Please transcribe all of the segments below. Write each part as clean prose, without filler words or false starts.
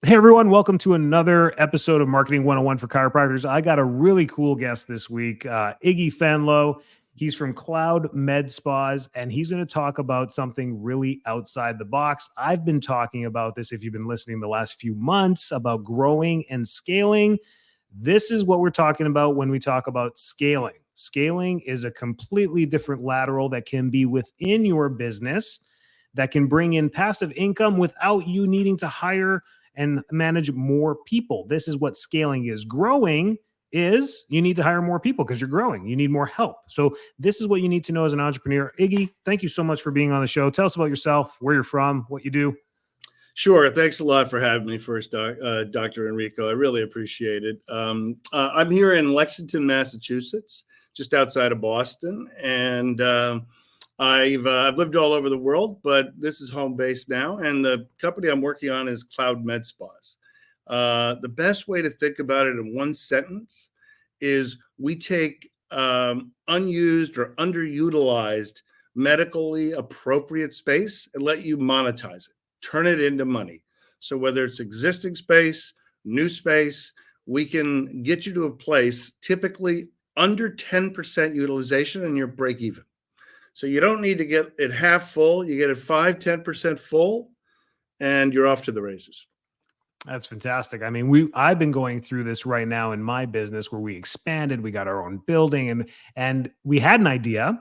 Hey everyone, welcome to another episode of Marketing 101 for Chiropractors. I got a really cool guest this week, Iggy Fanlow. He's from Cloud MedSpawns, and he's going to talk about something really outside the box. I've been talking about this, if you've been listening the last few months, about growing and scaling. This is what we're talking about when we talk about scaling. Scaling is a completely different lateral that can be within your business that can bring in passive income without you needing to hire and manage more people. This is what scaling is. Growing is you need to hire more people because you're growing. You need more help. So this is what you need to know as an entrepreneur. Iggy, thank you so much for being on the show. Tell us about yourself, where you're from, what you do. Sure. Thanks a lot for having me first, Dr. Enrico. I really appreciate it. I'm here in Lexington, Massachusetts, just outside of Boston. And I've lived all over the world, but this is home base now. And the company I'm working on is Cloud MedSpawns. The best way to think about it in one sentence is we take unused or underutilized medically appropriate space and let you monetize it, turn it into money. So whether it's existing space, new space, we can get you to a place typically under 10% utilization and you're break even. So you don't need to get it half full. You get it 5-10% full, and you're off to the races. That's fantastic. I mean, I've been going through this right now in my business where we expanded, we got our own building, and we had an idea,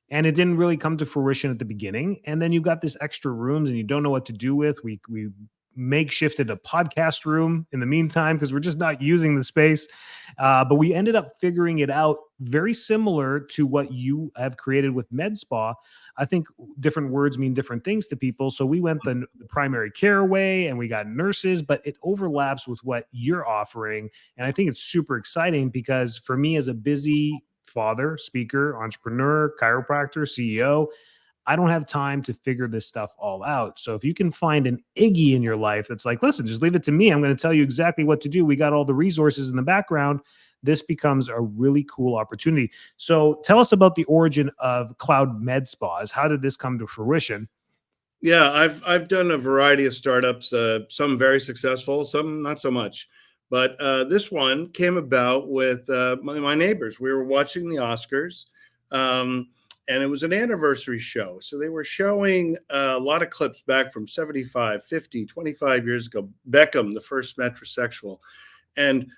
and it didn't really come to fruition at the beginning. And then you've got this extra rooms, and you don't know what to do with. We makeshifted a podcast room in the meantime because we're just not using the space. But we ended up figuring it out very similar to what you have created with MedSpa. I think different words mean different things to people. So we went the primary care way and we got nurses, but it overlaps with what you're offering. And I think it's super exciting because for me as a busy father, speaker, entrepreneur, chiropractor, CEO, I don't have time to figure this stuff all out. So if you can find an Iggy in your life that's like, listen, just leave it to me. I'm going to tell you exactly what to do. We got all the resources in the background. This becomes a really cool opportunity. So tell us about the origin of Cloud MedSpawns. How did this come to fruition? Yeah, I've done a variety of startups, some very successful, some not so much. But this one came about with my neighbors. We were watching the Oscars. And it was an anniversary show. So they were showing a lot of clips back from 75, 50, 25 years ago. Beckham, the first metrosexual. And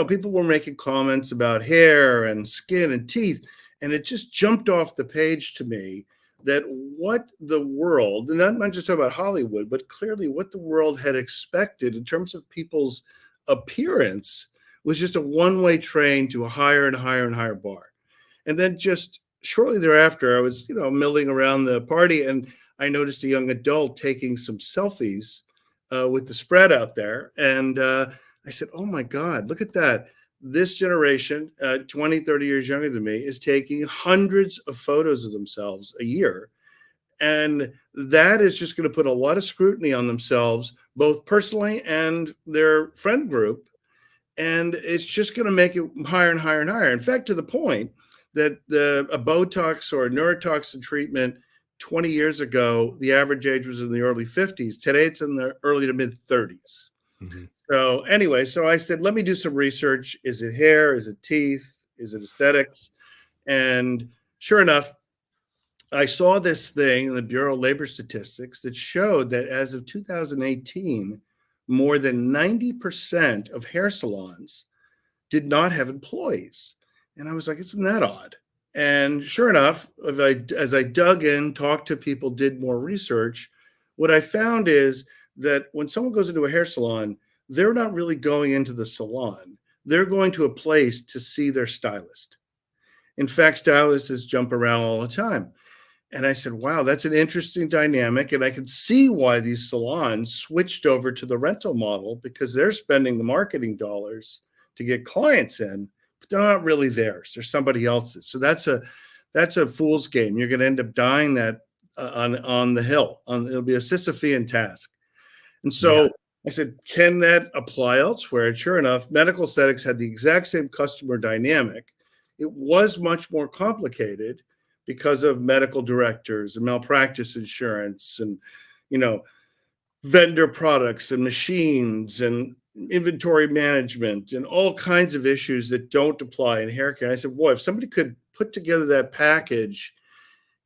people were making comments about hair and skin and teeth. And it just jumped off the page to me that what the world, and I'm not just talking about Hollywood, but clearly what the world had expected in terms of people's appearance was just a one-way train to a higher and higher and higher bar. And then just shortly thereafter, I was, milling around the party and I noticed a young adult taking some selfies with the spread out there. And I said, oh my God, look at that. This generation, 20, 30 years younger than me, is taking hundreds of photos of themselves a year. And that is just going to put a lot of scrutiny on themselves, both personally and their friend group. And it's just going to make it higher and higher and higher. In fact, to the point that a Botox or a neurotoxin treatment 20 years ago, the average age was in the early 50s. Today, it's in the early to mid 30s. Mm-hmm. So anyway, so I said, let me do some research. Is it hair? Is it teeth? Is it aesthetics? And sure enough, I saw this thing in the Bureau of Labor Statistics that showed that as of 2018, more than 90% of hair salons did not have employees. And I was like, isn't that odd? And sure enough, as I dug in, talked to people, did more research, what I found is that when someone goes into a hair salon, they're not really going into the salon. They're going to a place to see their stylist. In fact, stylists jump around all the time. And I said, wow, that's an interesting dynamic. And I could see why these salons switched over to the rental model because they're spending the marketing dollars to get clients in. They're not really theirs. They're somebody else's. So that's a fool's game. You're going to end up dying that on the hill. It'll be a Sisyphean task. And so I said, can that apply elsewhere? And sure enough, medical aesthetics had the exact same customer dynamic. It was much more complicated because of medical directors and malpractice insurance and, vendor products and machines and inventory management and all kinds of issues that don't apply in hair care. I said, boy, if somebody could put together that package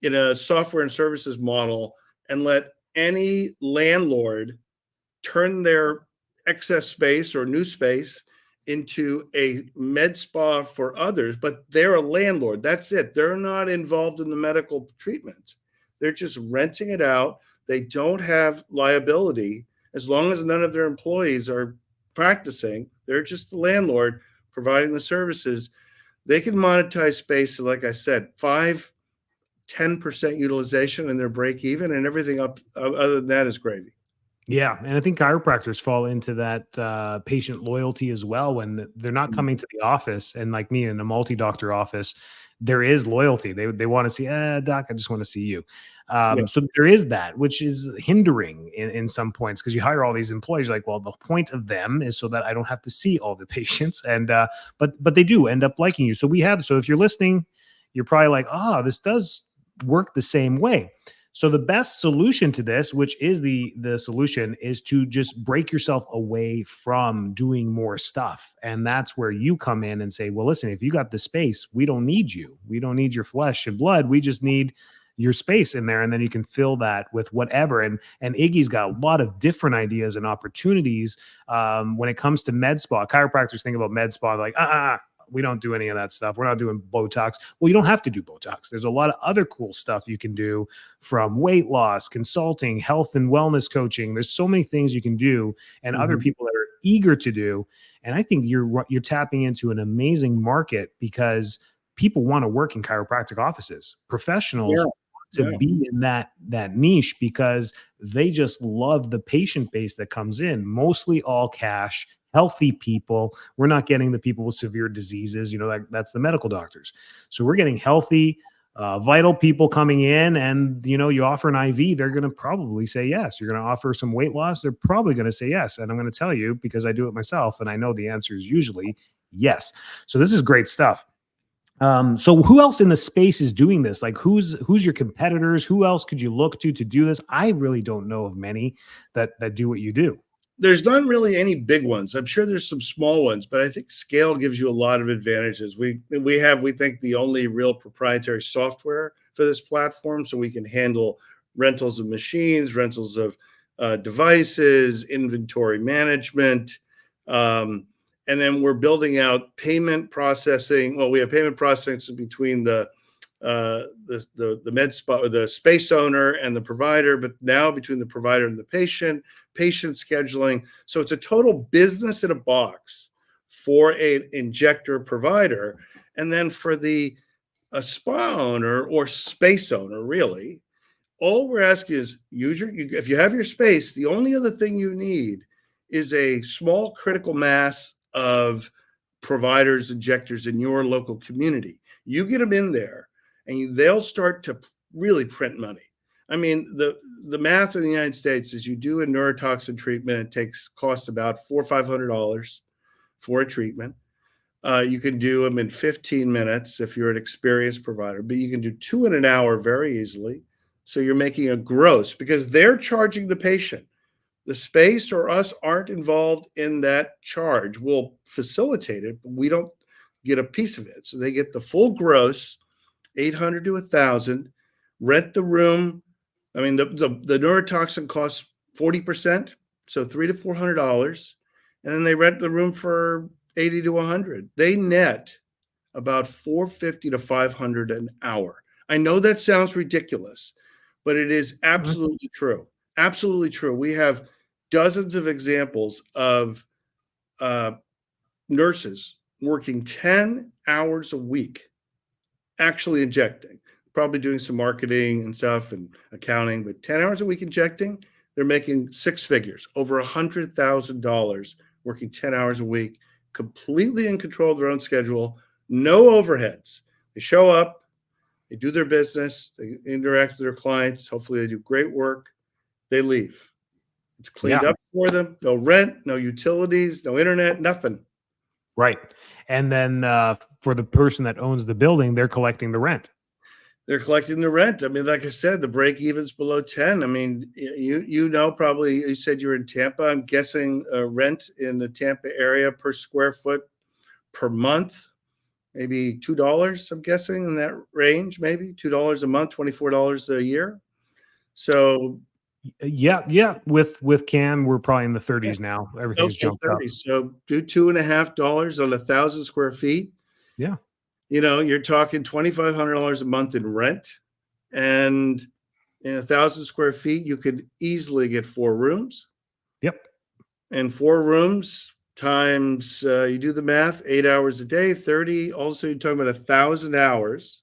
in a software and services model and let any landlord turn their excess space or new space into a med spa for others, but they're a landlord. That's it. They're not involved in the medical treatment. They're just renting it out. They don't have liability as long as none of their employees are practicing. They're just the landlord providing the services. They can monetize space, so like I said, 5-10% utilization and their break even, and everything up other than that is gravy. Yeah, and I think chiropractors fall into that patient loyalty as well when they're not Mm. coming to the office. And like me in a multi-doctor office, there is loyalty. They want to see, doc, I just want to see you. Yeah. So there is that, which is hindering in some points because you hire all these employees. Like, well, the point of them is so that I don't have to see all the patients, and but they do end up liking you. So we have. So if you're listening, you're probably like, this does work the same way. So the best solution to this, which is the solution, is to just break yourself away from doing more stuff. And that's where you come in and say, well, listen, if you got the space, we don't need you. We don't need your flesh and blood. We just need your space in there. And then you can fill that with whatever. And Iggy's got a lot of different ideas and opportunities when it comes to med spa. Chiropractors think about med spa like, we don't do any of that stuff. We're not doing Botox. Well, you don't have to do Botox. There's a lot of other cool stuff you can do, from weight loss, consulting, health and wellness coaching. There's so many things you can do, and other Mhm. people that are eager to do. And I think you're tapping into an amazing market because people want to work in chiropractic offices. Professionals Yeah. want to Yeah. be in that niche because they just love the patient base that comes in, mostly all cash, healthy people. We're not getting the people with severe diseases, that's the medical doctors. So we're getting healthy, vital people coming in, and you offer an IV, they're going to probably say yes. You're going to offer some weight loss, they're probably going to say yes. And I'm going to tell you, because I do it myself and I know the answer is usually yes. So this is great stuff. So who else in the space is doing this? Like who's your competitors? Who else could you look to do this? I really don't know of many that do what you do. There's not really any big ones. I'm sure there's some small ones, but I think scale gives you a lot of advantages. We think the only real proprietary software for this platform, so we can handle rentals of machines, rentals of devices, inventory management, um, and then we're building out payment processing. Well, we have payment processing between the med spa or the space owner and the provider, but now between the provider and the patient scheduling. So it's a total business in a box for an injector provider. And then for the a spa owner or space owner, really, all we're asking is if you have your space, the only other thing you need is a small critical mass of providers, injectors in your local community. You get them in there and they'll start to really print money. I mean, the math in the United States is you do a neurotoxin treatment, it costs about $400 or $500 for a treatment. You can do them in 15 minutes if you're an experienced provider, but you can do 2 in an hour very easily. So you're making a gross because they're charging the patient. The space or us aren't involved in that charge. We'll facilitate it, but we don't get a piece of it. So they get the full gross, 800 to 1,000, rent the room. I mean, the neurotoxin costs 40%, so $300 to $400, and then they rent the room for 80 to 100. They net about 450 to 500 an hour. I know that sounds ridiculous, but it is Mhm. absolutely true. Absolutely true. We have dozens of examples of uh, nurses working 10 hours a week actually injecting, probably doing some marketing and stuff and accounting, but 10 hours a week injecting, they're making six figures, over $100,000 working 10 hours a week, completely in control of their own schedule, no overheads. They show up, they do their business, they interact with their clients. Hopefully, they do great work. They leave. It's cleaned Yeah. up for them. No rent, no utilities, no internet, nothing. Right. And then for the person that owns the building, they're collecting the rent. they're collecting the rent. I mean, like I said, the break even's below 10. I mean, you know, probably you said you're in Tampa. I'm guessing rent in the Tampa area per square foot per month, maybe $2. I'm guessing in that range, maybe $2 a month, $24 a year. So Yeah, yeah. With Cam, we're probably in the yeah, 30s now. Everything's okay, jumped up. 30. So do $2.50 on 1,000 square feet. Yeah. You know, you're talking $2,500 a month in rent, and in 1,000 square feet, you could easily get 4 rooms. Yep. And 4 rooms times, you do the math, 8 hours a day, 30. Also, you're talking about 1,000 hours.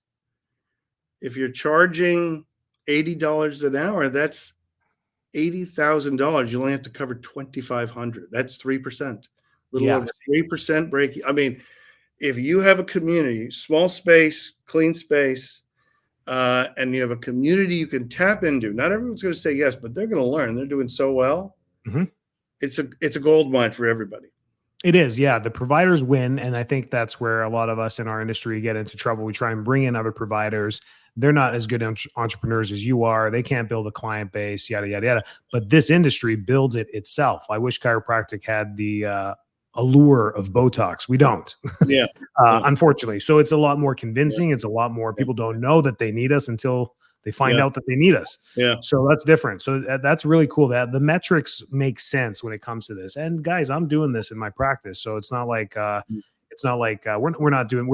If you're charging $80 an hour, that's $80,000. You only have to cover 2,500. That's 3%, little over Yes. 3% break. I mean, if you have a community, small space, clean space, and you have a community you can tap into, not everyone's going to say yes, but they're going to learn. They're doing so well. Mhm. It's a gold mine for everybody. It is, yeah. The providers win, and I think that's where a lot of us in our industry get into trouble. We try and bring in other providers. They're not as good entrepreneurs as you are. They can't build a client base, yada yada yada. But this industry builds it itself. I wish chiropractic had the allure of Botox. We don't, Yeah, yeah, unfortunately. So it's a lot more yeah, convincing. It's a lot more. yeah, People don't know that they need us until they find yeah, out that they need us. yeah, So that's different. So that's really cool. That the metrics make sense when it comes to this. And guys, I'm doing this in my practice, so we're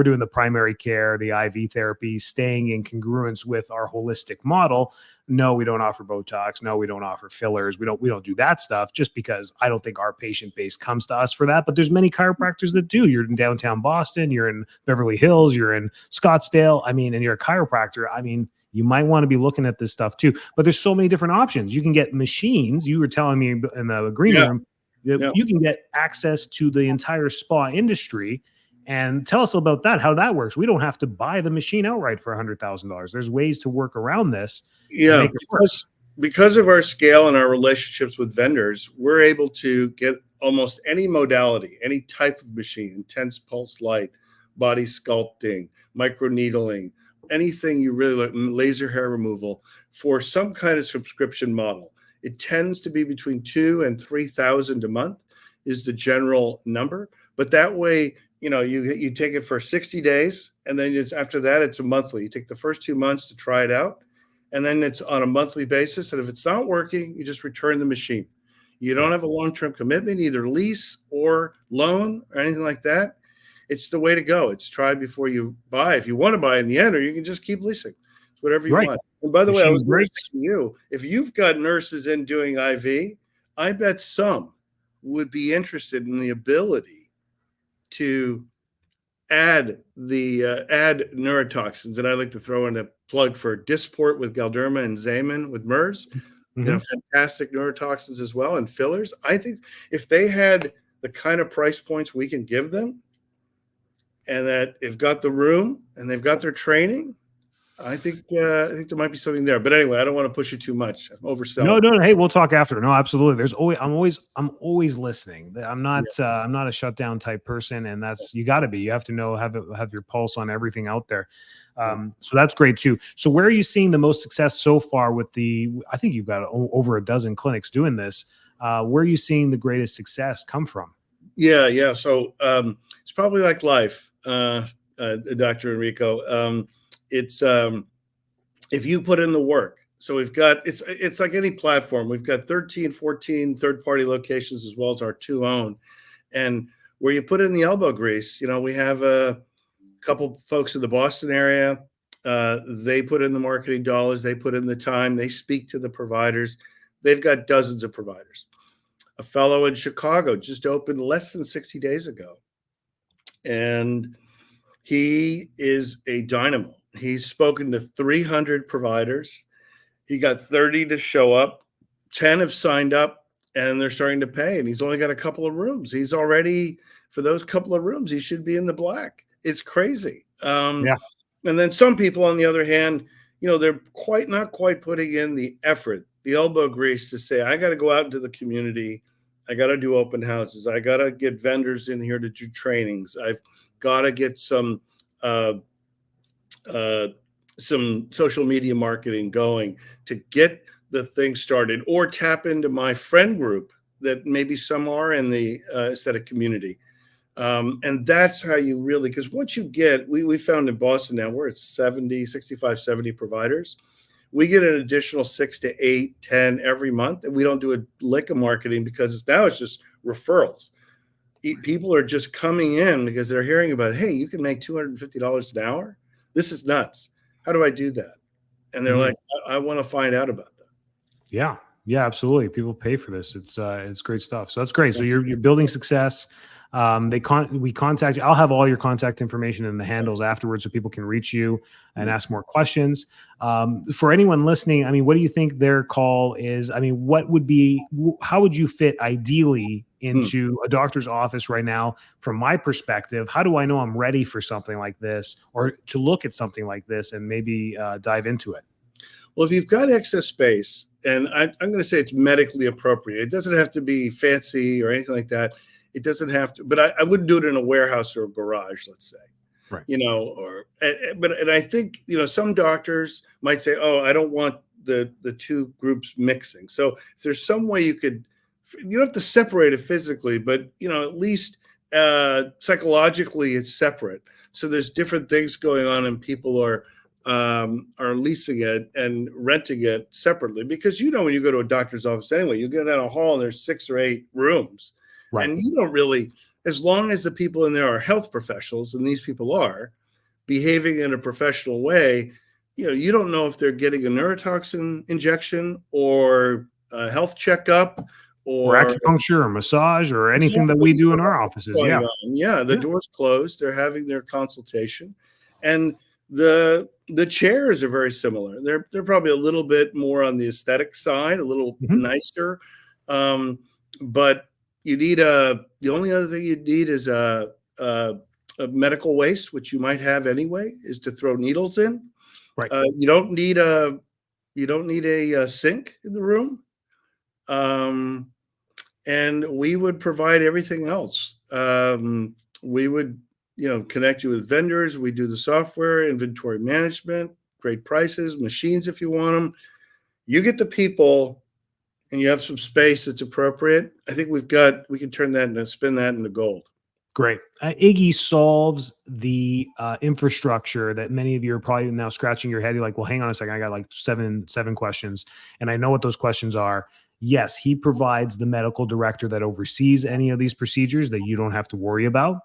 doing the primary care, the IV therapy, staying in congruence with our holistic model. No, we don't offer Botox. No, we don't offer fillers. We don't do that stuff just because I don't think our patient base comes to us for that. But there's many chiropractors that do. You're in downtown Boston, you're in Beverly Hills, you're in Scottsdale. I mean, and you're a chiropractor. I mean, you might want to be looking at this stuff too. But there's so many different options. You can get machines. You were telling me in the green yeah, room that yeah. you can get access to the entire spa industry. And tell us about that, how that works. We don't have to buy the machine outright for $100,000. There's ways to work around this and Yeah, make it work. because of our scale and our relationships with vendors, we're able to get almost any modality, any type of machine, intense pulse light, body sculpting, microneedling, anything you really like, laser hair removal for some kind of subscription model. It tends to be between 2 and 3,000 a month is the general number. But that way, you know, you take it for 60 days, and then after that, it's a monthly. You take the first 2 months to try it out, and then it's on a monthly basis. And if it's not working, you just return the machine. You don't Yeah. have a long-term commitment, either lease or loan or anything like that. It's the way to go. It's try before you buy. If you want to buy in the end, or you can just keep leasing. It's whatever you Right. want. And by the way, I Machine was going to breaks. say to you, if you've got nurses in doing IV, I bet some would be interested in the ability to add neurotoxins. And I like to throw in a plug for Dysport with Galderma and Xamin with MERS. You know, Mhm. fantastic neurotoxins as well, and fillers. I think if they had the kind of price points we can give them, and that they've got the room and they've got their training, I think there might be something there. But anyway, I don't want to push it too much. I'm No, overselling. no, no. Hey, we'll talk after. No, absolutely. I'm always listening. Yeah, I'm not a shutdown type person, and that's you got to be. You have to know have your pulse on everything out there. yeah. So that's great too. So where are you seeing the most success so far with the? I think you've got over a dozen clinics doing this. Where are you seeing the greatest success come from? Yeah, yeah. So it's probably like life, Dr. Enrico. It's if you put in the work. So we've got it's like any platform. We've got 13, 14 third-party locations as well as our two own. And where you put in the elbow grease, you know, we have a couple folks in the Boston area. They put in the marketing dollars, they put in the time, they speak to the providers. They've got dozens of providers. A fellow in Chicago just opened less than 60 days ago. And he is a dynamo. He's spoken to 300 providers. He got 30 to show up, 10 have signed up, and they're starting to pay. And he's only got a couple of rooms. He's already, for those couple of rooms, he should be in the black. It's crazy. Yeah. And then some people, on the other hand, you know, they're not quite putting in the effort, the elbow grease to say, I got to go out into the community. I got to do open houses. I got to get vendors in here to do trainings. I've got to get uh, uh, some social media marketing going to get the thing started, or tap into my friend group that maybe some are in the aesthetic community. And that's how you really, because once you get, we found in Boston now, we're at 70, 65, 70 providers. We get an additional 6 to 8, 10 every month. And we don't do a lick of marketing because it's just referrals. People are just coming in because they're hearing about, hey, you can make $250 an hour. This is nuts. How do I do that? And they're like, I want to find out about that. Yeah. Yeah, absolutely. People pay for this. It's great stuff. So that's great. So you're building success. We contact you. I'll have all your contact information and the handles afterwards so people can reach you and ask more questions. For anyone listening, I mean, what do you think their call is? I mean, how would you fit ideally into a doctor's office right now? From my perspective, how do I know I'm ready for something like this, or to look at something like this and maybe dive into it? Well, if you've got excess space, and I'm going to say it's medically appropriate, it doesn't have to be fancy or anything like that. It doesn't have to, but I wouldn't do it in a warehouse or a garage, let's say. Right. And I think, some doctors might say, oh, I don't want the two groups mixing. So if there's some way you don't have to separate it physically, but, at least psychologically it's separate. So there's different things going on and people are leasing it and renting it separately, because when you go to a doctor's office anyway, you get down a hall and there's 6 or 8 rooms, right? And you don't really, as long as the people in there are health professionals, and these people are behaving in a professional way, you don't know if they're getting a neurotoxin injection or a health checkup or acupuncture or massage or anything that we do in our offices. Yeah. The door's closed. They're having their consultation, and the chairs are very similar. They're probably a little bit more on the aesthetic side, a little nicer. But you need the only other thing you need is a medical waste, which you might have anyway, is to throw needles in. Right. You don't need a sink in the room. And we would provide everything else. We would connect you with vendors. We do the software, inventory management, great prices, machines if you want them. You get the people and you have some space that's appropriate. I think we can spin that into gold. Great. Iggy solves the infrastructure that many of you are probably now scratching your head. You're like, well, hang on a second. I got like seven questions, and I know what those questions are. Yes, he provides the medical director that oversees any of these procedures that you don't have to worry about.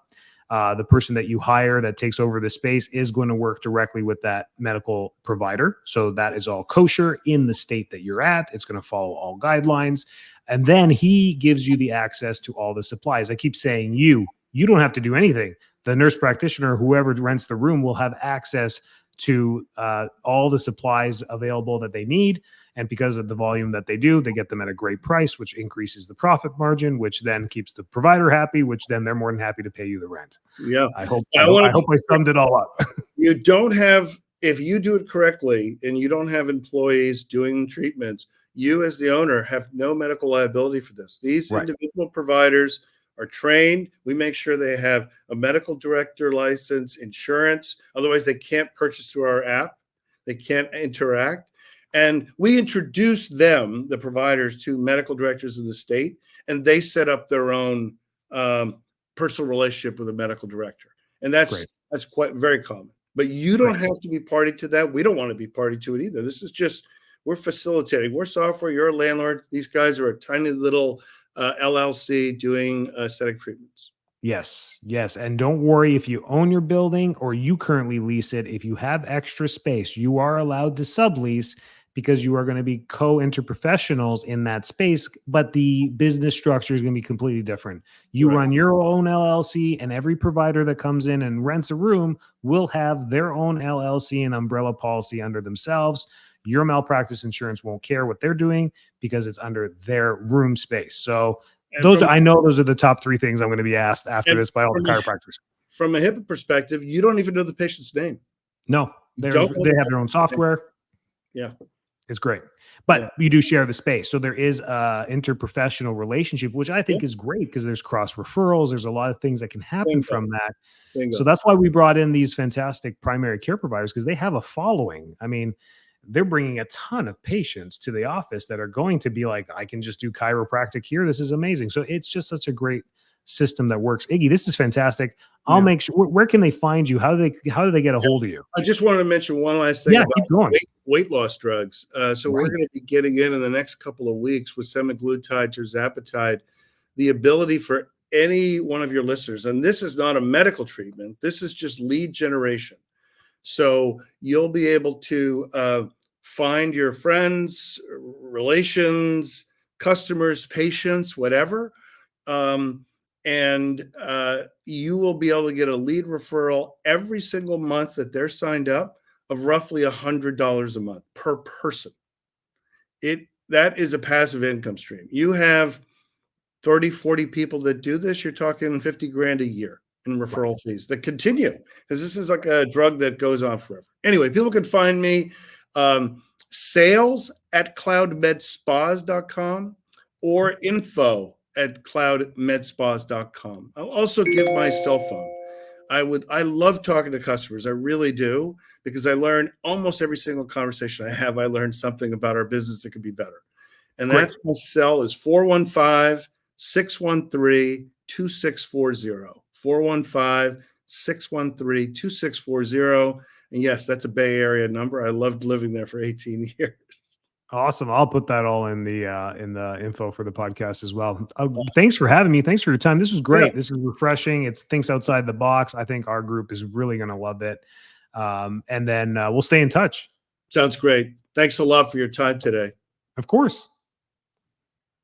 The person that you hire that takes over the space is going to work directly with that medical provider. So that is all kosher in the state that you're at. It's going to follow all guidelines. And then he gives you the access to all the supplies. I keep saying you don't have to do anything. The nurse practitioner, whoever rents the room, will have access to all the supplies available that they need. And because of the volume that they do, they get them at a great price, which increases the profit margin, which then keeps the provider happy, which then they're more than happy to pay you the rent. Yeah. I hope I summed it all up. You don't have, if you do it correctly and you don't have employees doing treatments, you as the owner have no medical liability for this. These individual providers are trained. We make sure they have a medical director license, insurance. Otherwise, they can't purchase through our app. They can't interact. And we introduce them, the providers, to medical directors in the state, and they set up their own personal relationship with a medical director. And that's quite very common. But you don't have to be party to that. We don't want to be party to it either. This is just, we're facilitating. We're software. You're a landlord. These guys are a tiny little LLC doing aesthetic treatments. Yes. And don't worry if you own your building or you currently lease it. If you have extra space, you are allowed to sublease, because you are going to be co-interprofessionals in that space, but the business structure is going to be completely different. You run your own LLC, and every provider that comes in and rents a room will have their own LLC and umbrella policy under themselves. Your malpractice insurance won't care what they're doing because it's under their room space. So I know those are the top 3 things I'm going to be asked after this by all the chiropractors. From a HIPAA perspective, you don't even know the patient's name. No, they have their own software. Yeah. It's great. Yeah. But you do share the space. So there is a interprofessional relationship, which I Yeah. think is great because there's cross referrals. There's a lot of things that can happen Bingo. from that. So Bingo. that's why we brought in these fantastic primary care providers because they have a following. I mean, they're bringing a ton of patients to the office that are going to be like, I can just do chiropractic here. This is amazing. So it's just such a great system that works. Iggy, this is fantastic. I'll Yeah. make sure. Where can they find you? How do they get a hold of you? I just wanted to mention one last thing Yeah, about keep going. weight loss drugs. So we're Right. going to be getting in the next couple of weeks with semaglutide, tirzepatide, the ability for any one of your listeners, and this is not a medical treatment. This is just lead generation. So you'll be able to find your friends, relations, customers, patients, whatever. And you will be able to get a lead referral every single month that they're signed up of roughly $100 a month per person. That is a passive income stream. You have 30, 40 people that do this, you're talking 50 grand a year in Wow. referral fees that continue because this is like a drug that goes on forever. Anyway, people can find me sales at cloudmedspas.com or info at cloudmedspas.com. I'll also give my cell phone. I love talking to customers. I really do, because I learn almost every single conversation I have. I learn something about our business that could be better. And Great. that's my cell is 415-613-2640. 415-613-2640. And yes, that's a Bay Area number. I loved living there for 18 years. Awesome. I'll put that all in the info for the podcast as well. Thanks for having me. Thanks for your time. This was Yeah, great. This is refreshing. It's things outside the box. I think our group is really going to love it. And then we'll stay in touch. sounds great. Thanks a lot for your time today. Of course.